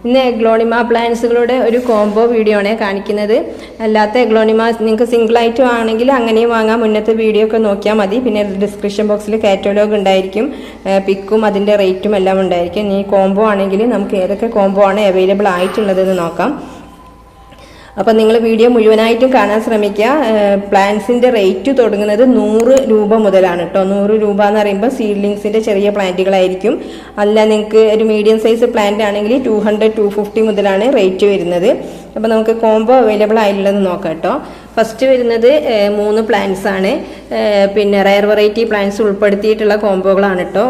ഇന്ന് എഗ്ലോണിമ പ്ലാന്റ്സുകളുടെ ഒരു combo video ആണ് കാണിക്കുന്നത്. അല്ലാത്ത എഗ്ലോണിമ നിങ്ങൾക്ക് സിംഗിളായിട്ട് ആണെങ്കിൽ അങ്ങനെയും വാങ്ങാം. മുന്നത്തെ വീഡിയോ ഒക്കെ നോക്കിയാൽ മതി. പിന്നെ ഡിസ്ക്രിപ്ഷൻ ബോക്സിൽ കാറ്റലോഗ് ഉണ്ടായിരിക്കും, പിക്കും അതിൻ്റെ റേറ്റും എല്ലാം ഉണ്ടായിരിക്കും. ഇനി കോംബോ ആണെങ്കിൽ നമുക്ക് ഏതൊക്കെ കോംബോ ആണ് അവൈലബിൾ ആയിട്ടുള്ളതെന്ന് നോക്കാം. അപ്പോൾ നിങ്ങൾ വീഡിയോ മുഴുവനായിട്ടും കാണാൻ ശ്രമിക്കുക. പ്ലാന്റ്സിൻ്റെ റേറ്റ് തുടങ്ങുന്നത് 100 രൂപ മുതലാണ് കേട്ടോ. 100 രൂപ എന്ന് പറയുമ്പോൾ സീഡ്ലിങ്സിൻ്റെ ചെറിയ പ്ലാന്റുകളായിരിക്കും. അല്ല നിങ്ങൾക്ക് ഒരു മീഡിയം സൈസ് പ്ലാന്റ് ആണെങ്കിൽ 200-250 മുതലാണ് റേറ്റ് വരുന്നത്. അപ്പോൾ നമുക്ക് കോംബോ അവൈലബിൾ ആയിട്ടുള്ളത് നോക്കാം കേട്ടോ. ഫസ്റ്റ് വരുന്നത് 3 പ്ലാന്റ്സ് ആണ്. പിന്നെ റയർ വെറൈറ്റി പ്ലാന്റ്സ് ഉൾപ്പെടുത്തിയിട്ടുള്ള കോംബോകളാണ് കേട്ടോ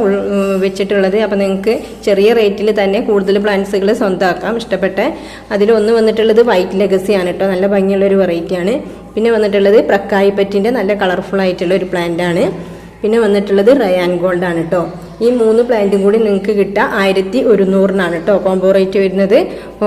വെച്ചിട്ടുള്ളത്. അപ്പോൾ നിങ്ങൾക്ക് ചെറിയ റേറ്റിൽ തന്നെ കൂടുതൽ പ്ലാന്റ്സുകൾ സ്വന്തമാക്കാം ഇഷ്ടപ്പെട്ട. അതിലൊന്ന് വന്നിട്ടുള്ളത് വൈറ്റ് ലെഗസി ആണ് കേട്ടോ. നല്ല ഭംഗിയുള്ളൊരു വെറൈറ്റിയാണ്. പിന്നെ വന്നിട്ടുള്ളത് പ്രക്കായിപ്പറ്റിൻ്റെ നല്ല കളർഫുൾ ആയിട്ടുള്ള ഒരു പ്ലാന്റ് ആണ്. പിന്നെ വന്നിട്ടുള്ളത് റയാൻ ഗോൾഡ് ആണ് കേട്ടോ. ഈ 3 പ്ലാന്റും കൂടി നിങ്ങൾക്ക് കിട്ടുക 1100 കേട്ടോ. കോംബോ റേറ്റ് വരുന്നത്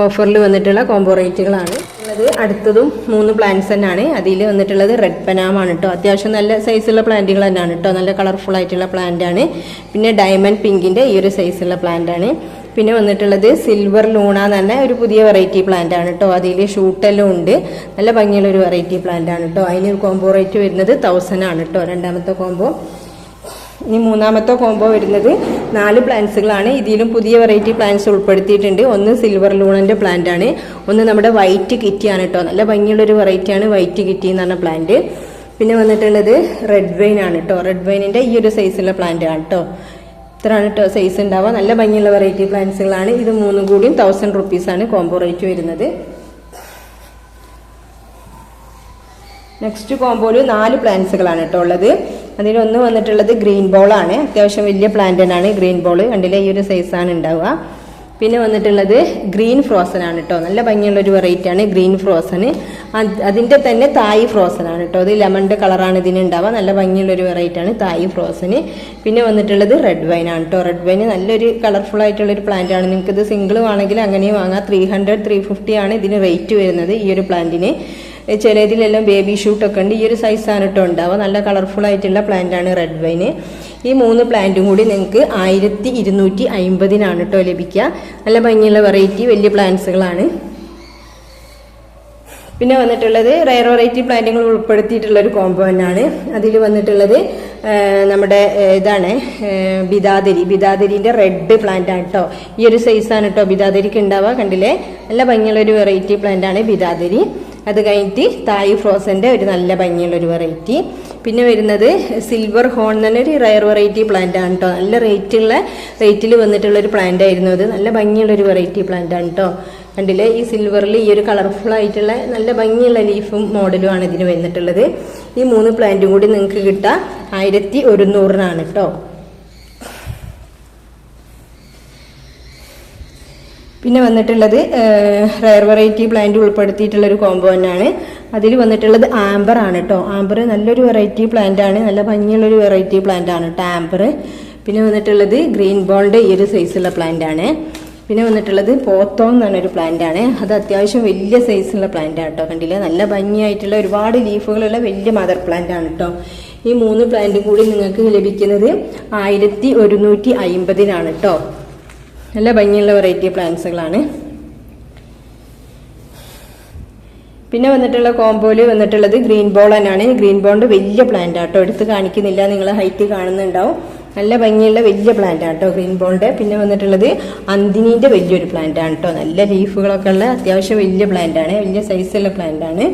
ഓഫറിൽ വന്നിട്ടുള്ള കോംബോ റേറ്റുകളാണ് ഉള്ളത്. അടുത്തതും 3 പ്ലാന്റ്സ് തന്നെയാണ്. അതിൽ വന്നിട്ടുള്ളത് റെഡ് പനാമാണ് കേട്ടോ. അത്യാവശ്യം നല്ല സൈസുള്ള പ്ലാന്റുകൾ തന്നെയാണ് കേട്ടോ. നല്ല കളർഫുൾ ആയിട്ടുള്ള പ്ലാന്റ് ആണ്. പിന്നെ ഡയമണ്ട് പിങ്കിൻ്റെ ഈ ഒരു സൈസുള്ള പ്ലാന്റ് ആണ്. പിന്നെ വന്നിട്ടുള്ളത് സിൽവർ ലൂണ എന്ന് പറഞ്ഞ ഒരു പുതിയ വെറൈറ്റി പ്ലാന്റ് ആണ് കേട്ടോ. അതിൽ ഷൂട്ടെല്ലാം ഉണ്ട്. നല്ല ഭംഗിയുള്ള ഒരു വെറൈറ്റി പ്ലാന്റ് ആണ് കേട്ടോ. അതിന് കോംബോ റേറ്റ് വരുന്നത് 1000 ആണ് കേട്ടോ രണ്ടാമത്തെ കോംബോ. ഇനി മൂന്നാമത്തെ കോംബോ വരുന്നത് 4 പ്ലാന്റ്സുകളാണ്. ഇതിലും പുതിയ വെറൈറ്റി പ്ലാന്റ്സ് ഉൾപ്പെടുത്തിയിട്ടുണ്ട്. ഒന്ന് സിൽവർ ലൂണൻ്റെ പ്ലാന്റ് ആണ്, ഒന്ന് നമ്മുടെ വൈറ്റ് കിറ്റി ആണ് കേട്ടോ. നല്ല ഭംഗിയുള്ളൊരു വെറൈറ്റിയാണ് വൈറ്റ് കിറ്റി എന്ന് പറഞ്ഞ പ്ലാന്റ്. പിന്നെ വന്നിട്ടുള്ളത് റെഡ് വൈൻ ആണ് കേട്ടോ. റെഡ് വൈനിൻ്റെ ഈ ഒരു സൈസുള്ള പ്ലാന്റ് ആണ് കേട്ടോ. ഇത്രയാണ് കേട്ടോ സൈസ് ഉണ്ടാവുക. നല്ല ഭംഗിയുള്ള വെറൈറ്റി പ്ലാന്റ്സുകളാണ്. ഇത് 3 കൂടിയും 1000 റുപ്പീസാണ് കോംബോ റേറ്റ് വരുന്നത്. നെക്സ്റ്റ് കോംബോയിൽ 4 പ്ലാന്റ്സുകളാണ് കേട്ടോ ഉള്ളത്. അതിലൊന്ന് വന്നിട്ടുള്ളത് ഗ്രീൻ ബോളാണ്. അത്യാവശ്യം വലിയ പ്ലാന്റ് തന്നെയാണ് ഗ്രീൻ ബോൾ. കണ്ടില്ലേ, ഈ ഒരു സൈസാണ് ഉണ്ടാവുക. പിന്നെ വന്നിട്ടുള്ളത് ഗ്രീൻ ഫ്രോസൺ ആണ് കേട്ടോ. നല്ല ഭംഗിയുള്ളൊരു വെറൈറ്റിയാണ് ഗ്രീൻ ഫ്രോസൺ. അതിൻ്റെ തന്നെ തായ് ഫ്രോസൺ ആണ് കേട്ടോ. അത് ലെമണിൻ്റെ കളറാണ് ഇതിന് ഉണ്ടാവുക. നല്ല ഭംഗിയുള്ളൊരു വെറൈറ്റിയാണ് തായ് ഫ്രോസൺ. പിന്നെ വന്നിട്ടുള്ളത് റെഡ് വൈൻ ആണ് കേട്ടോ. റെഡ് വൈൻ നല്ലൊരു കളർഫുൾ ആയിട്ടുള്ളൊരു പ്ലാന്റ് ആണ്. നിങ്ങൾക്ക് ഇത് സിംഗിൾ ആണെങ്കിൽ അങ്ങനെയും വാങ്ങാം. 300-350 ആണ് ഇതിന് റേറ്റ് വരുന്നത് ഈ ഒരു പ്ലാന്റിന്. ചിലതിലെല്ലാം ബേബി ഷൂട്ടൊക്കെ ഉണ്ട്. ഈ ഒരു സൈസാണ് കേട്ടോ ഉണ്ടാവുക. നല്ല കളർഫുൾ ആയിട്ടുള്ള പ്ലാന്റ് ആണ് റെഡ് വൈന്. ഈ 3 പ്ലാന്റും കൂടി നിങ്ങൾക്ക് 1250 കേട്ടോ ലഭിക്കുക. നല്ല ഭംഗിയുള്ള വെറൈറ്റി വലിയ പ്ലാന്റ്സുകളാണ്. പിന്നെ വന്നിട്ടുള്ളത് റയർ വെറൈറ്റി പ്ലാന്റുകൾ ഉൾപ്പെടുത്തിയിട്ടുള്ള ഒരു കോംബോ തന്നെയാണ്. അതിൽ വന്നിട്ടുള്ളത് നമ്മുടെ ഇതാണ് ബിദാദരിൻ്റെ റെഡ് പ്ലാന്റ് ആണ് കേട്ടോ. ഈ ഒരു സൈസാണ് കേട്ടോ ബിദാദരിക്ക് ഉണ്ടാവുക. കണ്ടില്ലേ, നല്ല ഭംഗിയുള്ളൊരു വെറൈറ്റി പ്ലാന്റ് ആണ് ബിദാദരി. അത് കഴിഞ്ഞിട്ട് തായ് ഫ്രോസൻ്റെ ഒരു നല്ല ഭംഗിയുള്ളൊരു വെറൈറ്റി. പിന്നെ വരുന്നത് സിൽവർ ഹോൺ തന്നെ ഒരു റയർ വെറൈറ്റി പ്ലാന്റ് ആണ് കേട്ടോ. നല്ല റേറ്റിൽ വന്നിട്ടുള്ളൊരു പ്ലാന്റ് ആയിരുന്നു അത്. നല്ല ഭംഗിയുള്ളൊരു വെറൈറ്റി പ്ലാന്റ് ആണ് കേട്ടോ. കണ്ടില്ലേ, ഈ സിൽവറിൽ ഈ ഒരു കളർഫുൾ ആയിട്ടുള്ള നല്ല ഭംഗിയുള്ള ലീഫും മോഡലും ആണ് ഇതിന് വന്നിട്ടുള്ളത്. ഈ 3 പ്ലാന്റും കൂടി നിങ്ങൾക്ക് കിട്ടുക 1100 കേട്ടോ. പിന്നെ വന്നിട്ടുള്ളത് റയർ വെറൈറ്റി പ്ലാന്റ് ഉൾപ്പെടുത്തിയിട്ടുള്ളൊരു കോംബോ തന്നെയാണ്. അതിൽ വന്നിട്ടുള്ളത് ആംബർ ആണ് കേട്ടോ. ആംബർ നല്ലൊരു വെറൈറ്റി പ്ലാന്റ് ആണ്. നല്ല ഭംഗിയുള്ളൊരു വെറൈറ്റി പ്ലാന്റ് ആണ് കേട്ടോ ആംബർ. പിന്നെ വന്നിട്ടുള്ളത് ഗ്രീൻ ബോളിൻ്റെ ഈ ഒരു സൈസുള്ള പ്ലാന്റ് ആണ്. പിന്നെ വന്നിട്ടുള്ളത് പോത്തോങ് എന്ന് പറഞ്ഞൊരു പ്ലാന്റ് ആണ്. അത് അത്യാവശ്യം വലിയ സൈസുള്ള പ്ലാന്റ് ആണ് കേട്ടോ. കണ്ടില്ലേ, നല്ല ഭംഗിയായിട്ടുള്ള ഒരുപാട് ലീഫുകളുള്ള വലിയ മദർ പ്ലാന്റ് ആണ് കേട്ടോ. ഈ 3 പ്ലാന്റും കൂടി നിങ്ങൾക്ക് ലഭിക്കുന്നത് 1150 കേട്ടോ. നല്ല ഭംഗിയുള്ള വെറൈറ്റി പ്ലാന്റ്സുകളാണ്. പിന്നെ വന്നിട്ടുള്ള കോംബോയിൽ വന്നിട്ടുള്ളത് ഗ്രീൻ ബോൾ തന്നെയാണ്. ഗ്രീൻ ബോളിൻ്റെ വലിയ പ്ലാന്റ് ആട്ടോ. എടുത്ത് കാണിക്കുന്നില്ല, നിങ്ങൾ ഹൈറ്റ് കാണുന്നുണ്ടാവും. നല്ല ഭംഗിയുള്ള വലിയ പ്ലാന്റ് ആട്ടോ ഗ്രീൻ ബോളിൻ്റെ. പിന്നെ വന്നിട്ടുള്ളത് അന്തിനീൻ്റെ വലിയൊരു പ്ലാന്റ് ആണ് കേട്ടോ. നല്ല ലീഫുകളൊക്കെ ഉള്ള അത്യാവശ്യം വലിയ പ്ലാന്റ് ആണ്, വലിയ സൈസുള്ള പ്ലാന്റ് ആണ്.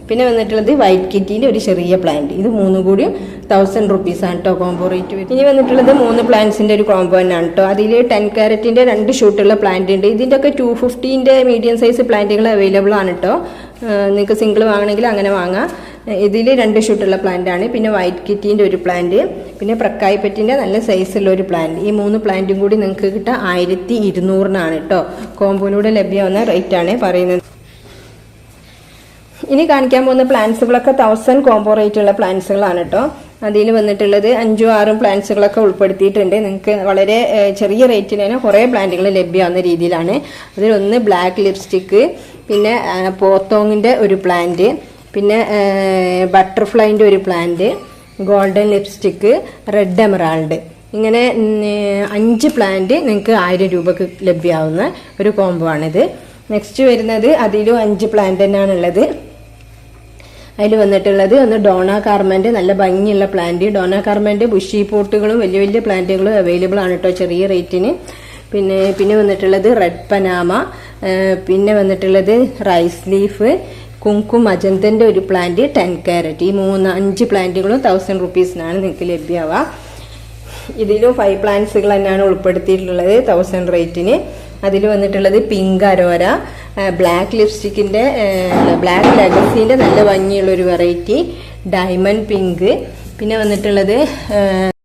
പിന്നെ വന്നിട്ടുള്ളത് വൈറ്റ് കിറ്റിൻ്റെ ഒരു ചെറിയ പ്ലാന്റ്. ഇത് 3 കൂടി 1000 റുപ്പീസാണ് കേട്ടോ കോംബോ റേറ്റ്. ഇനി വന്നിട്ടുള്ളത് 3 പ്ലാന്റ്സിൻ്റെ ഒരു കോംബോ തന്നെയാണ് കേട്ടോ. അതിൽ 10 കാരറ്റിൻ്റെ 2 ഷൂട്ടുള്ള പ്ലാന്റ് ഉണ്ട്. ഇതിൻ്റെ ഒക്കെ 250ൻ്റെ മീഡിയം സൈസ് പ്ലാന്റുകൾ അവൈലബിൾ ആണ് കേട്ടോ. നിങ്ങൾക്ക് സിംഗിൾ വാങ്ങണമെങ്കിൽ അങ്ങനെ വാങ്ങാം. ഇതിൽ 2 ഷൂട്ടുള്ള പ്ലാന്റ് ആണ്. പിന്നെ വൈറ്റ് കിറ്റീൻ്റെ ഒരു പ്ലാന്റ്, പിന്നെ പ്രക്കായിപ്പറ്റിൻ്റെ നല്ല സൈസുള്ള ഒരു പ്ലാന്റ്. ഈ 3 പ്ലാന്റും കൂടി നിങ്ങൾക്ക് കിട്ടുക 1200 കേട്ടോ. കോംബോയിലൂടെ ലഭ്യമാവുന്ന റേറ്റ് ആണ് പറയുന്നത്. ഇനി കാണിക്കാൻ പോകുന്ന പ്ലാന്റ്സുകളൊക്കെ 1000 കോംബോ റേറ്റ് ഉള്ള പ്ലാന്റ്സുകളാണ് കേട്ടോ. അതിൽ വന്നിട്ടുള്ളത് 5-6 പ്ലാന്റ്സുകളൊക്കെ ഉൾപ്പെടുത്തിയിട്ടുണ്ട്. നിങ്ങൾക്ക് വളരെ ചെറിയ റേറ്റിൽ തന്നെ കുറേ പ്ലാന്റുകൾ ലഭ്യമാവുന്ന രീതിയിലാണ്. അതിലൊന്ന് ബ്ലാക്ക് ലിപ്സ്റ്റിക്ക്, പിന്നെ പോത്തോങ്ങിൻ്റെ ഒരു പ്ലാന്റ്, പിന്നെ ബട്ടർഫ്ലൈൻ്റെ ഒരു plant, golden lipstick, red emerald, ഇങ്ങനെ 5 പ്ലാന്റ് നിങ്ങൾക്ക് 1000 രൂപക്ക് ലഭ്യമാവുന്ന ഒരു കോംബോ ആണിത്. നെക്സ്റ്റ് വരുന്നത് അതിലും 5 പ്ലാന്റ് തന്നെയാണുള്ളത്. അതിൽ വന്നിട്ടുള്ളത് ഒന്ന് ഡോണ കാർമൻ്റെ, നല്ല ഭംഗിയുള്ള പ്ലാന്റ്. ഡോണ കാർമൻ്റെ ബുഷി പോട്ടുകളും വലിയ വലിയ പ്ലാന്റുകളും അവൈലബിൾ ആണ് കേട്ടോ, ചെറിയ റേറ്റിന്. പിന്നെ വന്നിട്ടുള്ളത് റെഡ് പനാമ, പിന്നെ വന്നിട്ടുള്ളത് റൈസ് ലീഫ്, കുങ്കും അജന്തൻ്റെ ഒരു പ്ലാന്റ്, 10 കാരറ്റ്. ഈ 5 പ്ലാന്റുകളും 1000 റുപ്പീസിനാണ് നിങ്ങൾക്ക് ലഭ്യമാവുക. ഇതിലും 5 പ്ലാന്റ്സുകൾ തന്നെയാണ് ഉൾപ്പെടുത്തിയിട്ടുള്ളത് 1000 റേറ്റിന്. അതിൽ വന്നിട്ടുള്ളത് പിങ്ക് അരോര, ബ്ലാക്ക് ലിപ്സ്റ്റിക്കിൻ്റെ ബ്ലാക്ക് ലെഗസീൻ്റെ നല്ല ഭംഗിയുള്ളൊരു വെറൈറ്റി, ഡയമണ്ട് പിങ്ക്. പിന്നെ വന്നിട്ടുള്ളത്